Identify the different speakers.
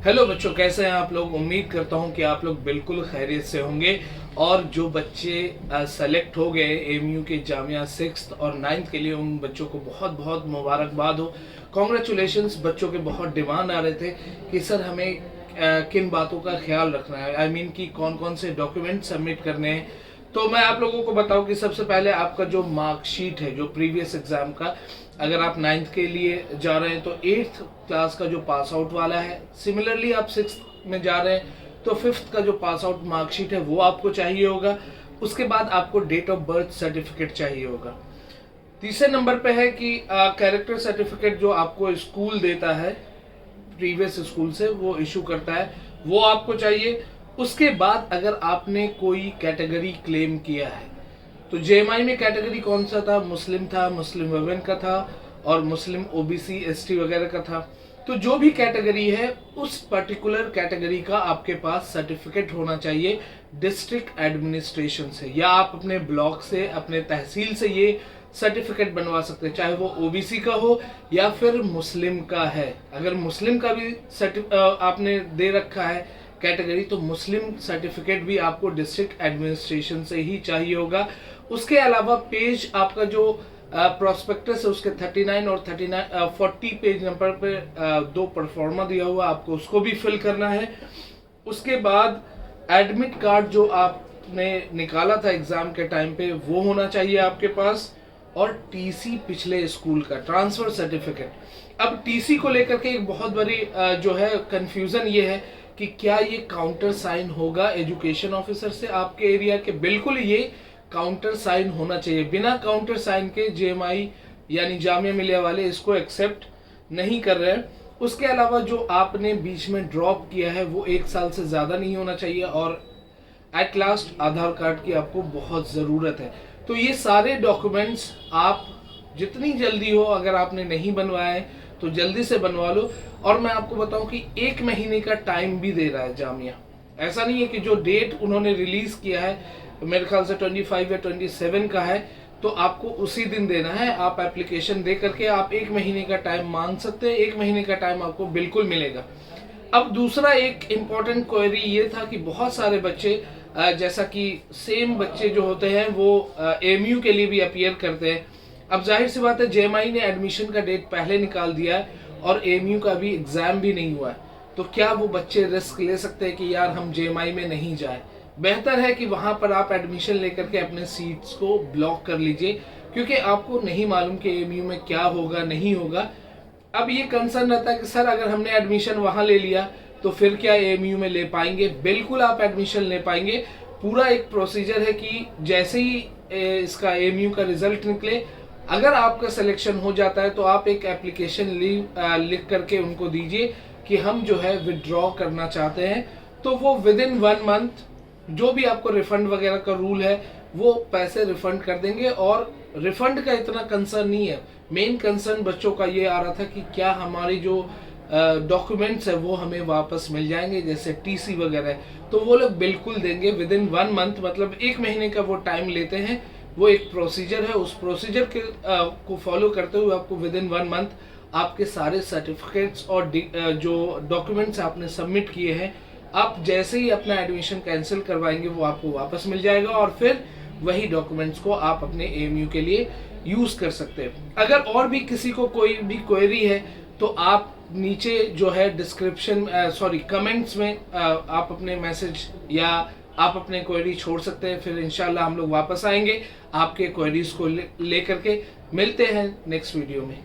Speaker 1: Hello बच्चों, कैसे हैं आप लोग। उम्मीद करता हूं कि आप लोग बिल्कुल खैरियत से होंगे। और जो बच्चे सेलेक्ट हो गए एमयू के जामिया 6th और 9th के लिए, उन बच्चों को बहुत बहुत मुबारकबाद हो। कॉन्ग्रेचुलेशंस। बच्चों के बहुत डिमांड आ रहे थे कि सर हमें किन बातों का ख्याल रखना है, आई मीन कि कौन कौन से डॉक्यूमेंट सबमिट करने हैं। तो मैं आप लोगों को बताऊं कि सबसे पहले आपका जो मार्कशीट है, जो प्रीवियस एग्जाम का, अगर आप 9th के लिए जा रहे हैं तो 8th क्लास का जो पास आउट वाला है, सिमिलरली आप 6th में जा रहे हैं तो 5th का जो पास आउट मार्कशीट है वो आपको चाहिए होगा। उसके बाद आपको डेट ऑफ बर्थ सर्टिफिकेट चाहिए होगा। तीसरे नंबर पे है कि कैरेक्टर सर्टिफिकेट जो आपको स्कूल देता है, प्रीवियस स्कूल से वो इशू करता है, वो आपको चाहिए। उसके बाद अगर आपने कोई कैटेगरी क्लेम किया है तो जेएमआई में कैटेगरी कौन सा था, मुस्लिम था, मुस्लिम वुमेन का था और मुस्लिम ओबीसी एसटी वगैरह का था। तो जो भी कैटेगरी है उस पर्टिकुलर कैटेगरी का आपके पास सर्टिफिकेट होना चाहिए डिस्ट्रिक्ट एडमिनिस्ट्रेशन से, या आप अपने ब्लॉक से, अपने तहसील से ये सर्टिफिकेट बनवा सकते हैं, चाहे वो ओबीसी का हो या फिर मुस्लिम का है। अगर मुस्लिम का भी आपने दे रखा है कैटेगरी तो मुस्लिम सर्टिफिकेट भी आपको डिस्ट्रिक्ट एडमिनिस्ट्रेशन से ही चाहिए होगा। उसके अलावा पेज आपका जो प्रोस्पेक्टस है उसके 39 और 40 पेज नंबर पे दो परफॉर्मा दिया हुआ, आपको उसको भी फिल करना है। उसके बाद एडमिट कार्ड जो आपने निकाला था एग्जाम के टाइम पे वो होना चाहिए आपके पास, और टीसी पिछले स्कूल का, ट्रांसफर सर्टिफिकेट। अब टीसी को लेकर के एक बहुत बड़ी जो है कंफ्यूजन ये है कि क्या ये काउंटर साइन होगा एजुकेशन ऑफिसर से आपके एरिया के। बिल्कुल ये काउंटर साइन होना चाहिए। बिना काउंटर साइन के जेएमआई यानी जामिया मिलिया वाले इसको एक्सेप्ट नहीं कर रहे हैं। उसके अलावा जो आपने बीच में ड्रॉप किया है वो 1 साल से ज्यादा नहीं होना चाहिए, और एट लास्ट आधार कार्ड की आपको बहुत जरूरत है। तो ये सारे डॉक्यूमेंट्स आप जितनी जल्दी हो, अगर आपने नहीं बनवाए तो जल्दी से बनवा लो। और मैं आपको बताऊं कि 1 महीने का टाइम भी दे रहा है जामिया। ऐसा नहीं है कि जो डेट उन्होंने रिलीज किया है मेरे ख्याल से 25 या 27 का है तो आपको उसी दिन देना है। आप एप्लीकेशन दे करके आप 1 महीने का टाइम मांग सकते हैं, 1 महीने का टाइम आपको बिल्कुल मिलेगा। अब दूसरा एक इम्पोर्टेंट क्वेरी ये था कि बहुत सारे बच्चे, जैसा कि सेम बच्चे जो होते हैं वो एमयू के लिए भी अपीयर करते हैं। अब जाहिर सी बात है जेएमआई ने एडमिशन का डेट पहले निकाल दिया है और एमयू का भी एग्जाम भी नहीं हुआ है, तो क्या वो बच्चे रिस्क ले सकते हैं कि यार हम जेएमआई में नहीं जाए। बेहतर है कि वहां पर आप एडमिशन लेकर के अपने सीट्स को ब्लॉक कर लीजिए, क्योंकि आपको नहीं मालूम कि एमयू में क्या होगा नहीं होगा। अब ये कंसर्न रहता है कि सर अगर हमने एडमिशन वहां ले लिया तो फिर क्या एमयू में ले पाएंगे। बिल्कुल आप एडमिशन ले पाएंगे। पूरा एक प्रोसीजर है कि जैसे ही इसका एमयू का रिजल्ट निकले, अगर आपका सिलेक्शन हो जाता है तो आप एक एप्लीकेशन लिख करके उनको दीजिए कि हम जो है विड्रॉ करना चाहते हैं। तो वो विद इन 1 मंथ जो भी आपको रिफंड वगैरह का रूल है वो पैसे रिफंड कर देंगे। और रिफंड का इतना कंसर्न नहीं है, मेन कंसर्न बच्चों का ये आ रहा था कि क्या हमारी जो डॉक्यूमेंट्स है वो हमें वापस मिल जाएंगे, जैसे टीसी वगैरह। तो वो लोग बिल्कुल देंगे विद इन 1 मंथ, मतलब 1 महीने का वो टाइम लेते हैं। वो एक प्रोसीजर है, उस प्रोसीजर के को फॉलो करते हुए आपको विद इन 1 मंथ आपके सारे सर्टिफिकेट्स और जो डॉक्यूमेंट्स आपने सबमिट किए हैं, आप जैसे ही अपना एडमिशन कैंसिल करवाएंगे वो आपको वापस मिल जाएगा, और फिर वही डॉक्यूमेंट्स को आप अपने एमयू के लिए यूज कर सकते हैं। अगर और भी किसी को कोई भी क्वेरी है तो आप नीचे जो है डिस्क्रिप्शन कमेंट्स में आप अपने मैसेज या आप अपने क्वेरी छोड़ सकते हैं। फिर इंशाल्लाह हम लोग वापस आएंगे आपके क्वेरीज को लेकर के। मिलते हैं नेक्स्ट वीडियो में।